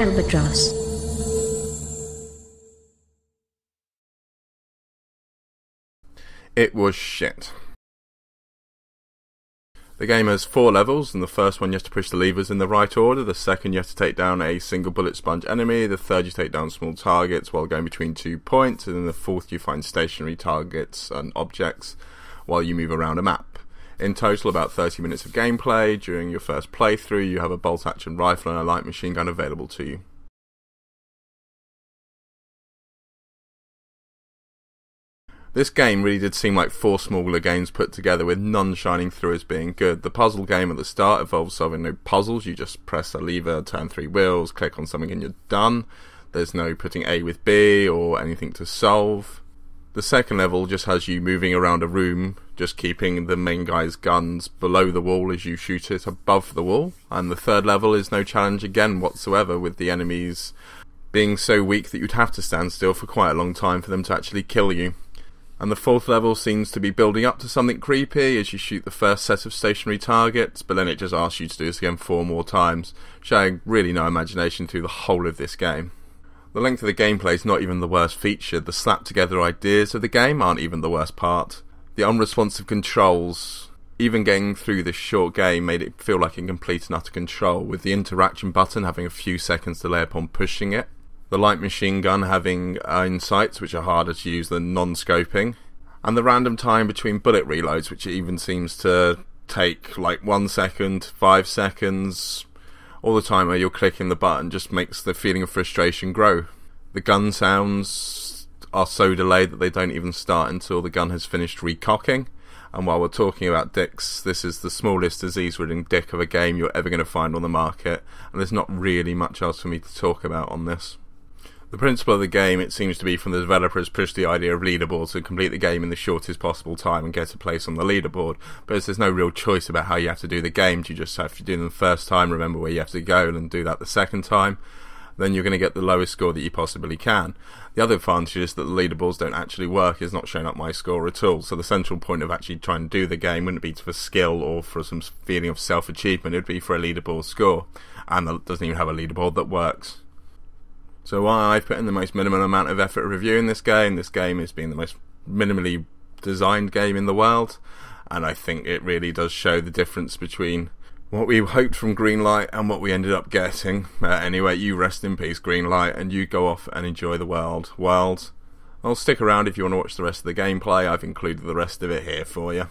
Albatross. It was shit. The game has 4 levels, and the first one you have to push the levers in the right order, the second you have to take down a single bullet sponge enemy, the third you take down small targets while going between 2 points, and then the fourth you find stationary targets and objects while you move around a map. In total, about 30 minutes of gameplay. During your first playthrough, you have a bolt-action rifle and a light machine gun available to you. This game really did seem like 4 smaller games put together, with none shining through as being good. The puzzle game at the start involves solving no puzzles. You just press a lever, turn 3 wheels, click on something and you're done. There's no putting A with B or anything to solve. The second level just has you moving around a room, just keeping the main guy's guns below the wall as you shoot it above the wall. And the third level is no challenge again whatsoever, with the enemies being so weak that you'd have to stand still for quite a long time for them to actually kill you. And the fourth level seems to be building up to something creepy as you shoot the first set of stationary targets, but then it just asks you to do this again 4 more times, showing really no imagination through the whole of this game. The length of the gameplay is not even the worst feature. The slapped together ideas of the game aren't even the worst part. The unresponsive controls, even getting through this short game, made it feel like in complete and utter control, with the interaction button having a few seconds delay upon pushing it. The light machine gun having insights which are harder to use than non-scoping, and the random time between bullet reloads, which even seems to take like 1 second, 5 seconds, all the time where you're clicking the button, just makes the feeling of frustration grow. The gun sounds are so delayed that they don't even start until the gun has finished recocking. And while we're talking about dicks, this is the smallest disease-ridden dick of a game you're ever going to find on the market, and there's not really much else for me to talk about on this. The principle of the game, it seems to be, from the developers, push the idea of leaderboards to complete the game in the shortest possible time and get a place on the leaderboard. But as there's no real choice about how you have to do the games, you just have to do them the first time, remember where you have to go, and do that the second time. Then you're going to get the lowest score that you possibly can. The other advantage is that the leaderboards don't actually work. It's not showing up my score at all. So the central point of actually trying to do the game wouldn't be for skill or for some feeling of self-achievement. It would be for a leaderboard score. And it doesn't even have a leaderboard that works. So while I've put in the most minimum amount of effort reviewing this game is being the most minimally designed game in the world, and I think it really does show the difference between what we hoped from Greenlight and what we ended up getting. Anyway, you rest in peace, Greenlight, and you go off and enjoy the world. I'll stick around if you want to watch the rest of the gameplay. I've included the rest of it here for you.